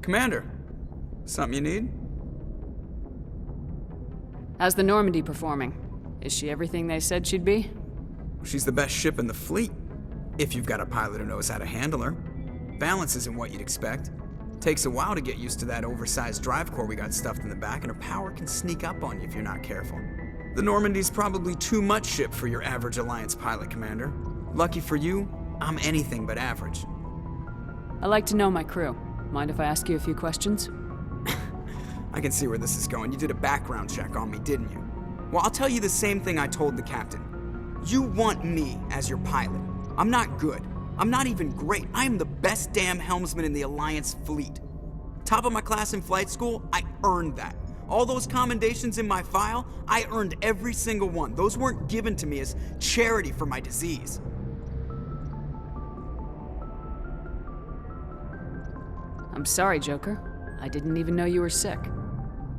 Commander, something you need? How's the Normandy performing? Is she everything they said she'd be? She's the best ship in the fleet, if you've got a pilot who knows how to handle her. Balance isn't what you'd expect. Takes a while to get used to that oversized drive core we got stuffed in the back, and her power can sneak up on you if you're not careful. The Normandy's probably too much ship for your average Alliance pilot, Commander. Lucky for you, I'm anything but average. I like to know my crew. Mind if I ask you a few questions? I can see where this is going. You did a background check on me, didn't you? Well, I'll tell you the same thing I told the captain. You want me as your pilot. I'm not good. I'm not even great. I am the best damn helmsman in the Alliance fleet. Top of my class in flight school, I earned that. All those commendations in my file, I earned every single one. Those weren't given to me as charity for my disease. I'm sorry, Joker. I didn't even know you were sick.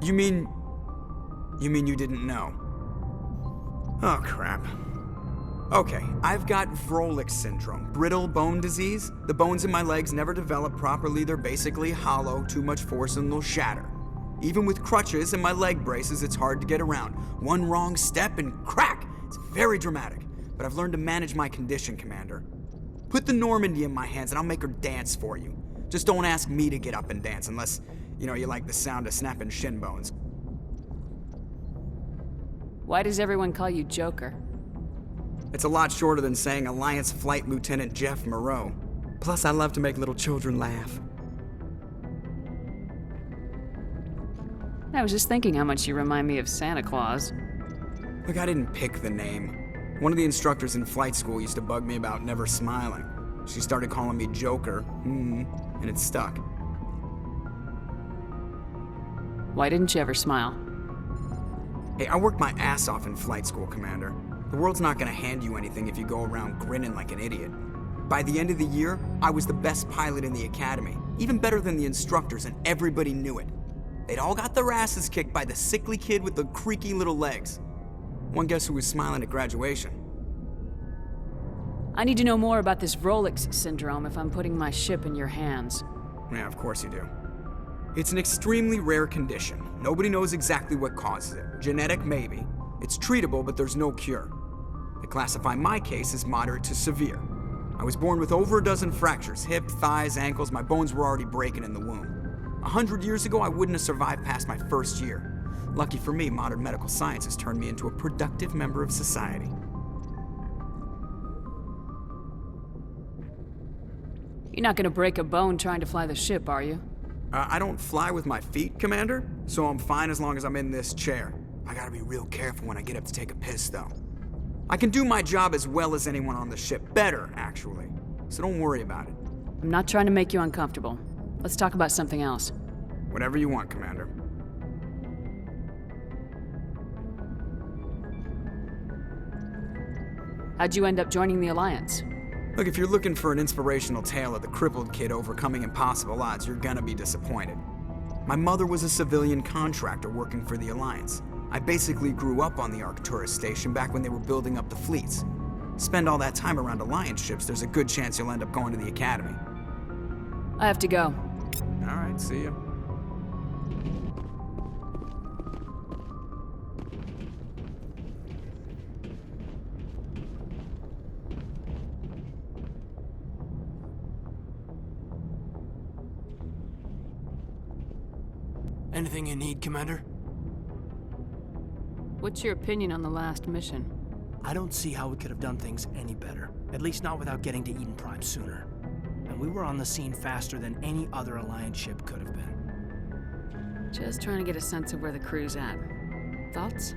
You mean you didn't know? Oh, crap. Okay, I've got Vrolik syndrome, brittle bone disease. The bones in my legs never develop properly. They're basically hollow, too much force and they'll shatter. Even with crutches and my leg braces, it's hard to get around. One wrong step and crack! It's very dramatic, but I've learned to manage my condition, Commander. Put the Normandy in my hands and I'll make her dance for you. Just don't ask me to get up and dance unless, you like the sound of snapping shin bones. Why does everyone call you Joker? It's a lot shorter than saying Alliance Flight Lieutenant Jeff Moreau. Plus, I love to make little children laugh. I was just thinking how much you remind me of Santa Claus. Look, I didn't pick the name. One of the instructors in flight school used to bug me about never smiling. She started calling me Joker, and it stuck. Why didn't you ever smile? Hey, I worked my ass off in flight school, Commander. The world's not gonna hand you anything if you go around grinning like an idiot. By the end of the year, I was the best pilot in the academy, even better than the instructors, and everybody knew it. They'd all got their asses kicked by the sickly kid with the creaky little legs. One guess who was smiling at graduation? I need to know more about this Vrolik syndrome if I'm putting my ship in your hands. Yeah, of course you do. It's an extremely rare condition. Nobody knows exactly what causes it. Genetic, maybe. It's treatable, but there's no cure. They classify my case as moderate to severe. I was born with over a dozen fractures, hip, thighs, ankles. My bones were already breaking in the womb. 100 years ago, I wouldn't have survived past my first year. Lucky for me, modern medical science has turned me into a productive member of society. You're not gonna break a bone trying to fly the ship, are you? I don't fly with my feet, Commander, so I'm fine as long as I'm in this chair. I gotta be real careful when I get up to take a piss, though. I can do my job as well as anyone on the ship. Better, actually. So don't worry about it. I'm not trying to make you uncomfortable. Let's talk about something else. Whatever you want, Commander. How'd you end up joining the Alliance? Look, if you're looking for an inspirational tale of the crippled kid overcoming impossible odds, you're gonna be disappointed. My mother was a civilian contractor working for the Alliance. I basically grew up on the Arcturus station back when they were building up the fleets. Spend all that time around Alliance ships, there's a good chance you'll end up going to the Academy. I have to go. All right, see ya. Anything you need, Commander? What's your opinion on the last mission? I don't see how we could have done things any better. At least not without getting to Eden Prime sooner. And we were on the scene faster than any other Alliance ship could have been. Just trying to get a sense of where the crew's at. Thoughts?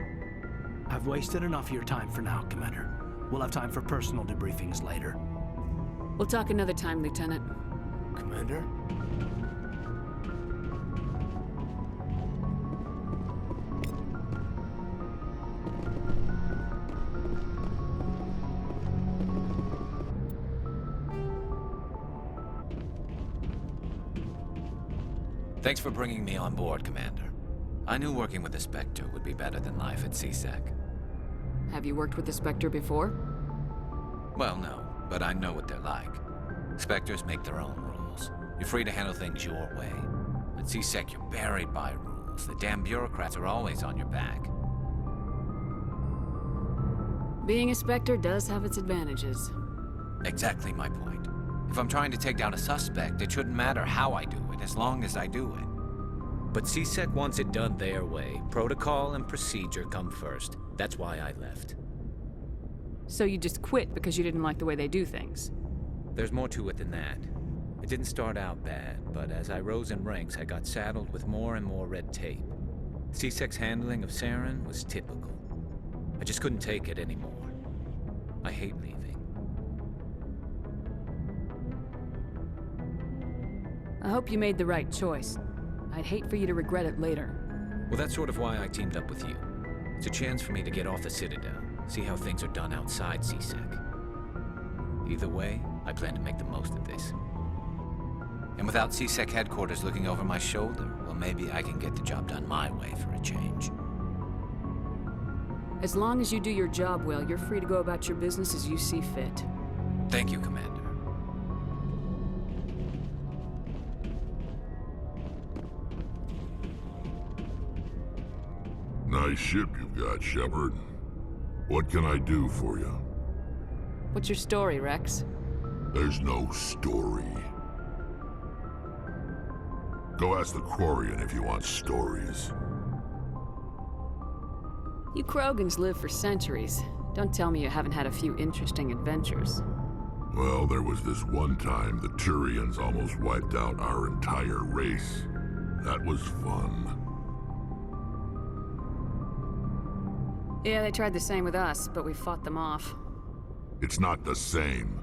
I've wasted enough of your time for now, Commander. We'll have time for personal debriefings later. We'll talk another time, Lieutenant. Commander? Thanks for bringing me on board, Commander. I knew working with the Spectre would be better than life at CSEC. Have you worked with the Spectre before? Well, no, but I know what they're like. Spectres make their own rules. You're free to handle things your way. At CSEC, you're buried by rules. The damn bureaucrats are always on your back. Being a Spectre does have its advantages. Exactly my point. If I'm trying to take down a suspect, it shouldn't matter how I do it, as long as I do it. But CSEC wants it done their way. Protocol and procedure come first. That's why I left. So you just quit because you didn't like the way they do things? There's more to it than that. It didn't start out bad, but as I rose in ranks, I got saddled with more and more red tape. CSEC's handling of Saren was typical. I just couldn't take it anymore. I hate leaving. I hope you made the right choice. I'd hate for you to regret it later. Well, that's sort of why I teamed up with you. It's a chance for me to get off the Citadel, see how things are done outside CSEC. Either way, I plan to make the most of this. And without CSEC headquarters looking over my shoulder, well, maybe I can get the job done my way for a change. As long as you do your job well, you're free to go about your business as you see fit. Thank you, Commander. Nice ship you've got, Shepard. What can I do for you? What's your story, Rex? There's no story. Go ask the Quarian if you want stories. You Krogans live for centuries. Don't tell me you haven't had a few interesting adventures. Well, there was this one time the Turians almost wiped out our entire race. That was fun. Yeah, they tried the same with us, but we fought them off. It's not the same.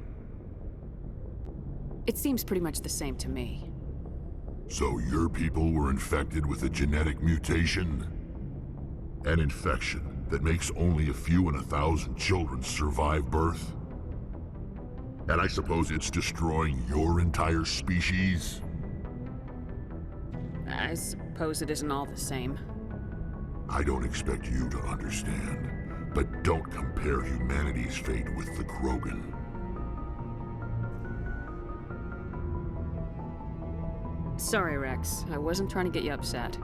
It seems pretty much the same to me. So your people were infected with a genetic mutation? An infection that makes only a few in 1,000 children survive birth? And I suppose it's destroying your entire species? I suppose it isn't all the same. I don't expect you to understand, but don't compare humanity's fate with the Krogan. Sorry, Rex. I wasn't trying to get you upset.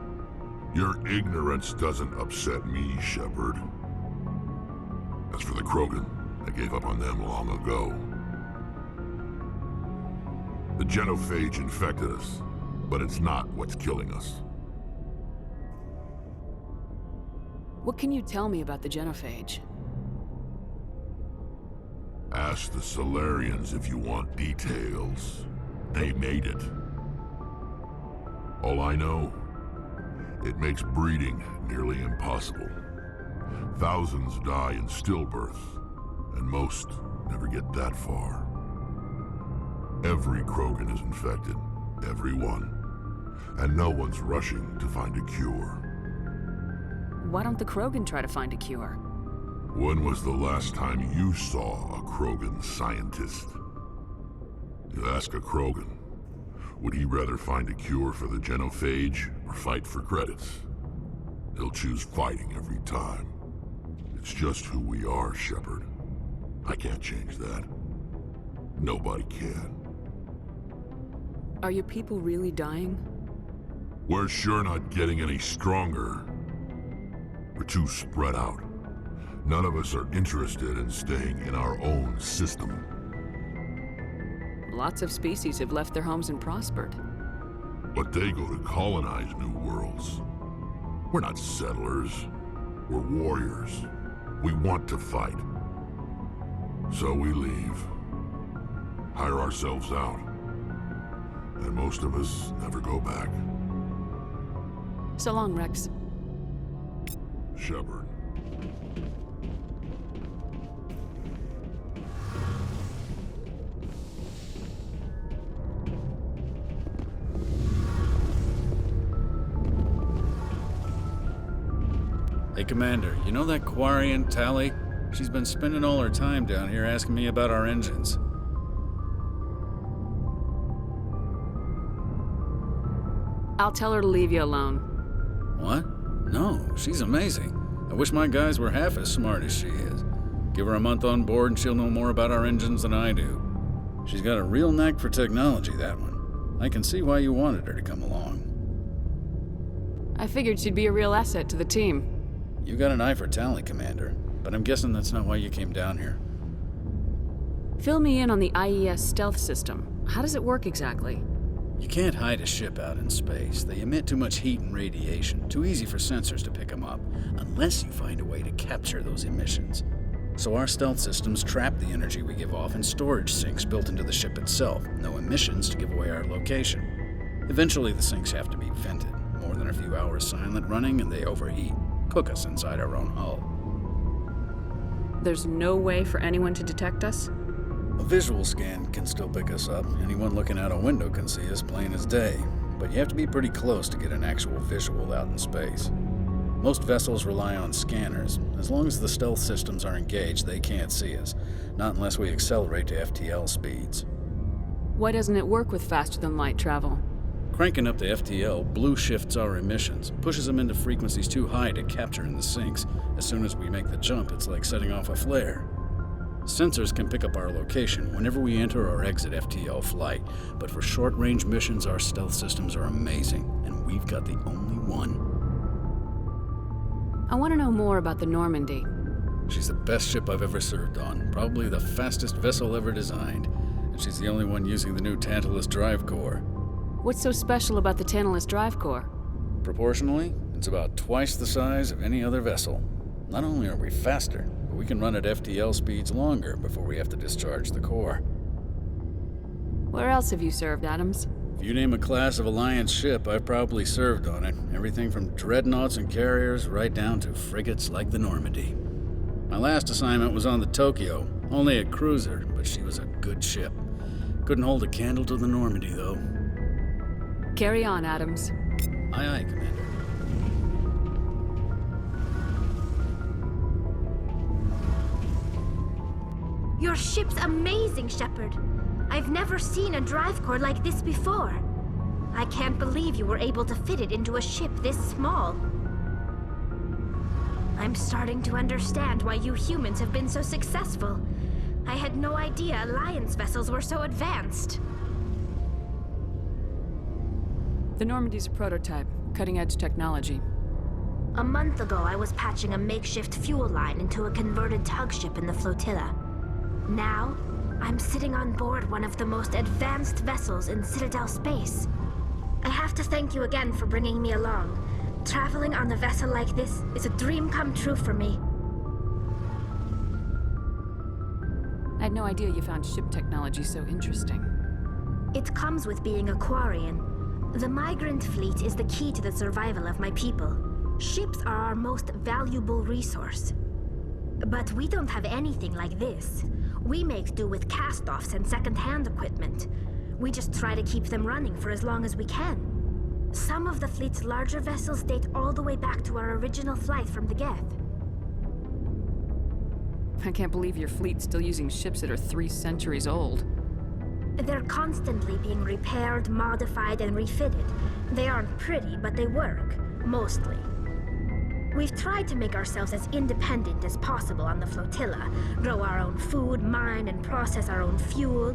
Your ignorance doesn't upset me, Shepard. As for the Krogan, I gave up on them long ago. The genophage infected us, but it's not what's killing us. What can you tell me about the genophage? Ask the Solarians if you want details. They made it. All I know, it makes breeding nearly impossible. Thousands die in stillbirth, and most never get that far. Every Krogan is infected, every one. And no one's rushing to find a cure. Why don't the Krogan try to find a cure? When was the last time you saw a Krogan scientist? You ask a Krogan, would he rather find a cure for the genophage or fight for credits? He'll choose fighting every time. It's just who we are, Shepard. I can't change that. Nobody can. Are your people really dying? We're sure not getting any stronger. We're too spread out. None of us are interested in staying in our own system. Lots of species have left their homes and prospered. But they go to colonize new worlds. We're not settlers. We're warriors. We want to fight. So we leave. Hire ourselves out. And most of us never go back. So long, Rex. Shepard. Hey, Commander, you know that Quarian, Tally? She's been spending all her time down here asking me about our engines. I'll tell her to leave you alone. What? No, she's amazing. I wish my guys were half as smart as she is. Give her a month on board and she'll know more about our engines than I do. She's got a real knack for technology, that one. I can see why you wanted her to come along. I figured she'd be a real asset to the team. You got an eye for talent, Commander, but I'm guessing that's not why you came down here. Fill me in on the IES stealth system. How does it work exactly? You can't hide a ship out in space. They emit too much heat and radiation, too easy for sensors to pick them up, unless you find a way to capture those emissions. So our stealth systems trap the energy we give off in storage sinks built into the ship itself. No emissions to give away our location. Eventually the sinks have to be vented. More than a few hours silent running and they overheat. Cook us inside our own hull. There's no way for anyone to detect us? A visual scan can still pick us up. Anyone looking out a window can see us plain as day. But you have to be pretty close to get an actual visual out in space. Most vessels rely on scanners. As long as the stealth systems are engaged, they can't see us. Not unless we accelerate to FTL speeds. Why doesn't it work with faster-than-light travel? Cranking up the FTL blue shifts our emissions, pushes them into frequencies too high to capture in the sinks. As soon as we make the jump, it's like setting off a flare. Sensors can pick up our location whenever we enter or exit FTL flight, but for short-range missions, our stealth systems are amazing, and we've got the only one. I want to know more about the Normandy. She's the best ship I've ever served on, probably the fastest vessel ever designed, and she's the only one using the new Tantalus drive core. What's so special about the Tantalus drive core? Proportionally, it's about twice the size of any other vessel. Not only are we faster, but we can run at FTL speeds longer before we have to discharge the core. Where else have you served, Adams? If you name a class of Alliance ship, I've probably served on it. Everything from dreadnoughts and carriers right down to frigates like the Normandy. My last assignment was on the Tokyo, only a cruiser, but she was a good ship. Couldn't hold a candle to the Normandy, though. Carry on, Adams. Aye, aye, Commander. Your ship's amazing, Shepard. I've never seen a drive core like this before. I can't believe you were able to fit it into a ship this small. I'm starting to understand why you humans have been so successful. I had no idea Alliance vessels were so advanced. The Normandy's a prototype, cutting-edge technology. A month ago, I was patching a makeshift fuel line into a converted tug ship in the flotilla. Now, I'm sitting on board one of the most advanced vessels in Citadel space. I have to thank you again for bringing me along. Traveling on a vessel like this is a dream come true for me. I had no idea you found ship technology so interesting. It comes with being a Quarian. The migrant fleet is the key to the survival of my people. Ships are our most valuable resource. But we don't have anything like this. We make do with cast-offs and second-hand equipment. We just try to keep them running for as long as we can. Some of the fleet's larger vessels date all the way back to our original flight from the Geth. I can't believe your fleet's still using ships that are 3 centuries old. They're constantly being repaired, modified, and refitted. They aren't pretty, but they work, mostly. We've tried to make ourselves as independent as possible on the flotilla, grow our own food, mine, and process our own fuel.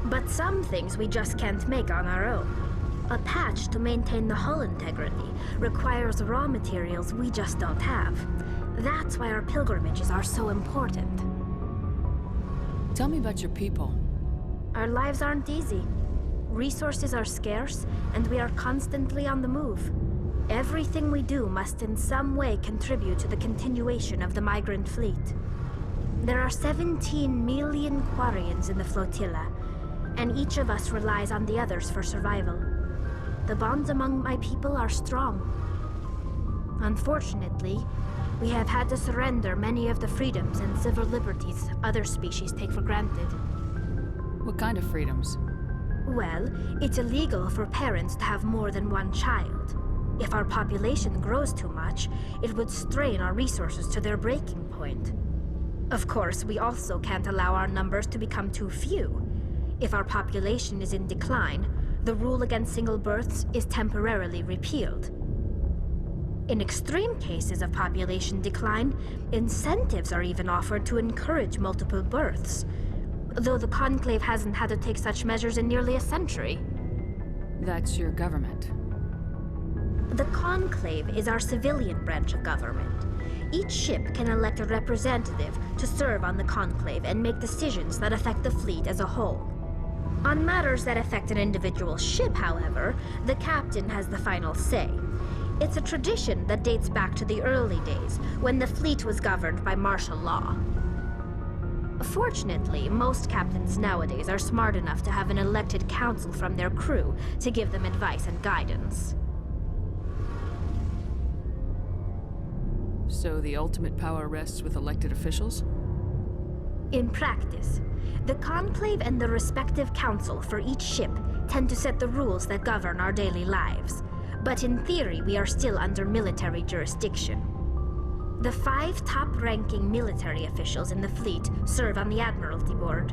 But some things we just can't make on our own. A patch to maintain the hull integrity requires raw materials we just don't have. That's why our pilgrimages are so important. Tell me about your people. Our lives aren't easy. Resources are scarce, and we are constantly on the move. Everything we do must in some way contribute to the continuation of the migrant fleet. There are 17 million Quarians in the flotilla, and each of us relies on the others for survival. The bonds among my people are strong. Unfortunately, we have had to surrender many of the freedoms and civil liberties other species take for granted. What kind of freedoms? Well, it's illegal for parents to have more than one child. If our population grows too much, it would strain our resources to their breaking point. Of course, we also can't allow our numbers to become too few. If our population is in decline, the rule against single births is temporarily repealed. In extreme cases of population decline, incentives are even offered to encourage multiple births, though the Conclave hasn't had to take such measures in nearly a century. That's your government. The Conclave is our civilian branch of government. Each ship can elect a representative to serve on the Conclave and make decisions that affect the fleet as a whole. On matters that affect an individual ship, however, the captain has the final say. It's a tradition that dates back to the early days, when the fleet was governed by martial law. Fortunately, most captains nowadays are smart enough to have an elected council from their crew to give them advice and guidance. So the ultimate power rests with elected officials? In practice, the Conclave and the respective council for each ship tend to set the rules that govern our daily lives. But in theory, we are still under military jurisdiction. The 5 top-ranking military officials in the fleet serve on the Admiralty Board.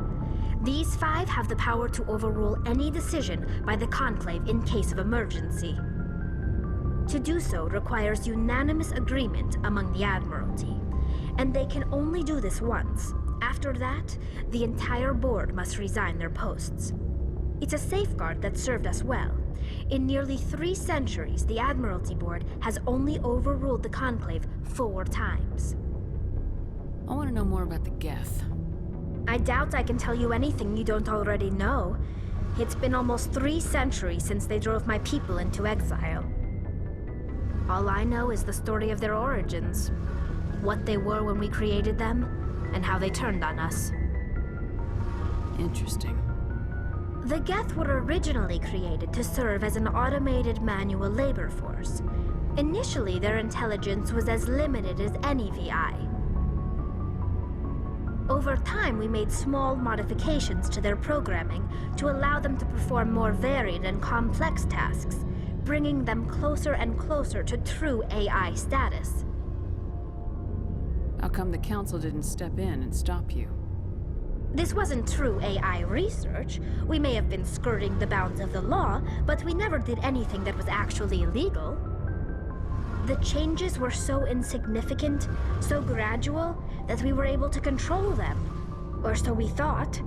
These 5 have the power to overrule any decision by the Conclave in case of emergency. To do so requires unanimous agreement among the Admiralty, and they can only do this once. After that, the entire board must resign their posts. It's a safeguard that served us well. In nearly 3 centuries, the Admiralty Board has only overruled the Conclave 4 times. I want to know more about the Geth. I doubt I can tell you anything you don't already know. It's been almost 3 centuries since they drove my people into exile. All I know is the story of their origins, what they were when we created them, and how they turned on us. Interesting. The Geth were originally created to serve as an automated manual labor force. Initially, their intelligence was as limited as any VI. Over time, we made small modifications to their programming to allow them to perform more varied and complex tasks, bringing them closer and closer to true AI status. How come the Council didn't step in and stop you? This wasn't true AI research. We may have been skirting the bounds of the law, but we never did anything that was actually illegal. The changes were so insignificant, so gradual, that we were able to control them. Or so we thought.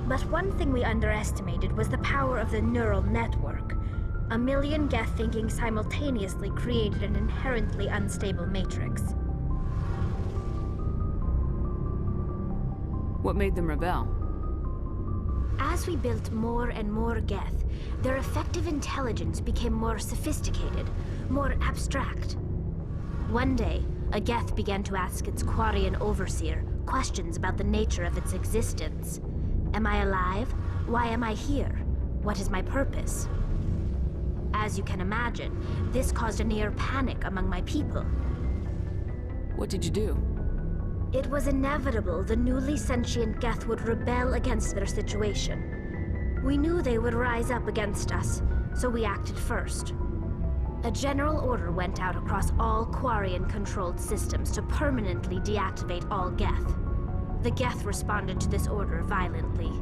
But one thing we underestimated was the power of the neural network. A million Geth thinking simultaneously created an inherently unstable matrix. What made them rebel? As we built more and more Geth, their effective intelligence became more sophisticated, more abstract. One day, a Geth began to ask its Quarian overseer questions about the nature of its existence. Am I alive? Why am I here? What is my purpose? As you can imagine, this caused a near panic among my people. What did you do? It was inevitable the newly sentient Geth would rebel against their situation. We knew they would rise up against us, so we acted first. A general order went out across all Quarian-controlled systems to permanently deactivate all Geth. The Geth responded to this order violently.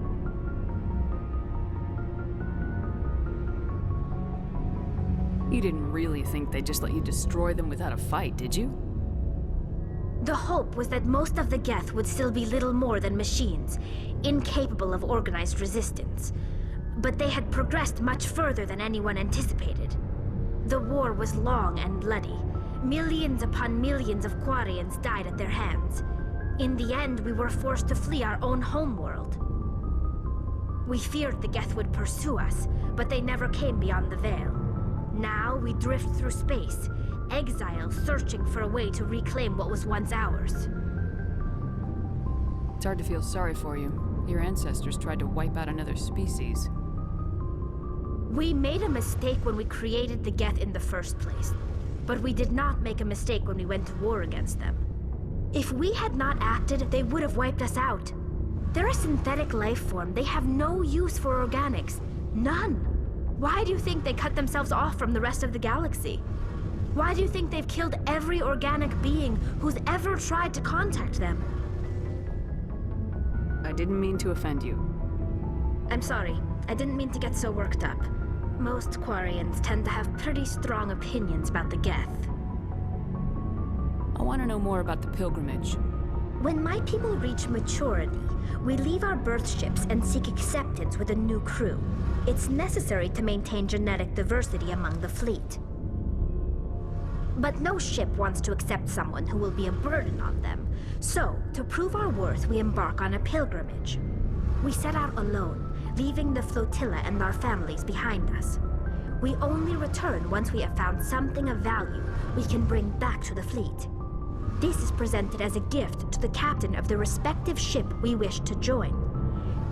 You didn't really think they'd just let you destroy them without a fight, did you? The hope was that most of the Geth would still be little more than machines, incapable of organized resistance. But they had progressed much further than anyone anticipated. The war was long and bloody. Millions upon millions of Quarians died at their hands. In the end, we were forced to flee our own homeworld. We feared the Geth would pursue us, but they never came beyond the Veil. Now we drift through space, exile searching for a way to reclaim what was once ours. It's hard to feel sorry for you. Your ancestors tried to wipe out another species. We made a mistake when we created the Geth in the first place, but we did not make a mistake when we went to war against them. If we had not acted, they would have wiped us out. They're a synthetic life form. They have no use for organics. None. Why do you think they cut themselves off from the rest of the galaxy? Why do you think they've killed every organic being who's ever tried to contact them? I didn't mean to offend you. I'm sorry. I didn't mean to get so worked up. Most Quarians tend to have pretty strong opinions about the Geth. I want to know more about the pilgrimage. When my people reach maturity, we leave our birth ships and seek acceptance with a new crew. It's necessary to maintain genetic diversity among the fleet. But no ship wants to accept someone who will be a burden on them. So, to prove our worth, we embark on a pilgrimage. We set out alone, leaving the flotilla and our families behind us. We only return once we have found something of value we can bring back to the fleet. This is presented as a gift to the captain of the respective ship we wish to join.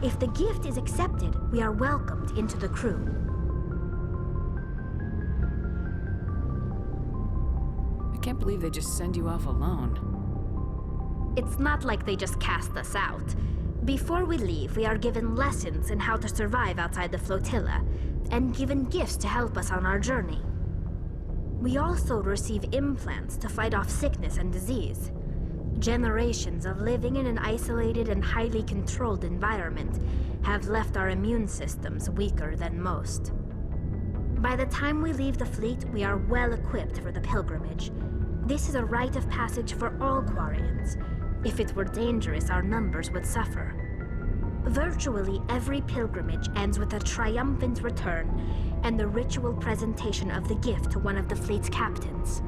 If the gift is accepted, we are welcomed into the crew. I can't believe they just send you off alone. It's not like they just cast us out. Before we leave, we are given lessons in how to survive outside the flotilla, and given gifts to help us on our journey. We also receive implants to fight off sickness and disease. Generations of living in an isolated and highly controlled environment have left our immune systems weaker than most. By the time we leave the fleet, we are well equipped for the pilgrimage. This is a rite of passage for all Quarians. If it were dangerous, our numbers would suffer. Virtually every pilgrimage ends with a triumphant return and the ritual presentation of the gift to one of the fleet's captains.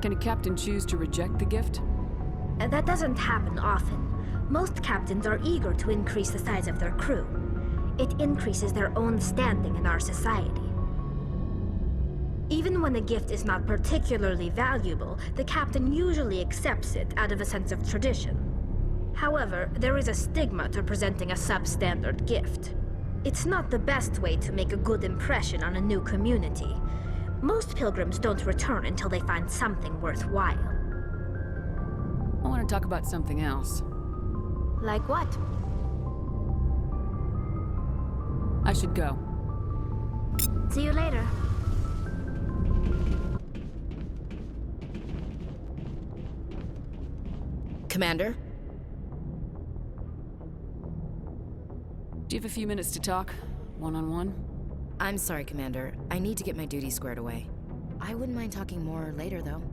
Can a captain choose to reject the gift? That doesn't happen often. Most captains are eager to increase the size of their crew. It increases their own standing in our society. Even when the gift is not particularly valuable, the captain usually accepts it out of a sense of tradition. However, there is a stigma to presenting a substandard gift. It's not the best way to make a good impression on a new community. Most pilgrims don't return until they find something worthwhile. I want to talk about something else. Like what? I should go. See you later. Commander? Do you have a few minutes to talk? One-on-one? I'm sorry, Commander. I need to get my duties squared away. I wouldn't mind talking more later, though.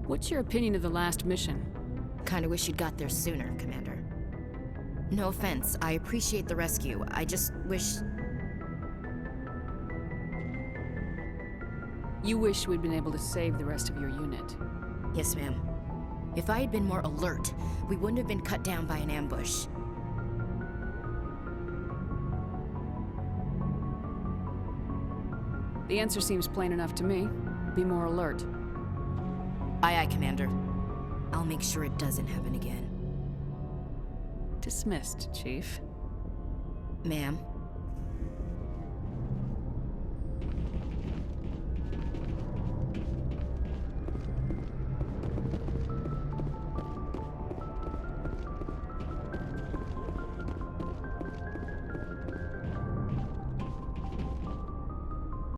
What's your opinion of the last mission? Kinda wish you'd got there sooner, Commander. No offense, I appreciate the rescue. I just wish... You wish we'd been able to save the rest of your unit. Yes, ma'am. If I had been more alert, we wouldn't have been cut down by an ambush. The answer seems plain enough to me. Be more alert. Aye, aye, Commander. I'll make sure it doesn't happen again. Dismissed, Chief. Ma'am,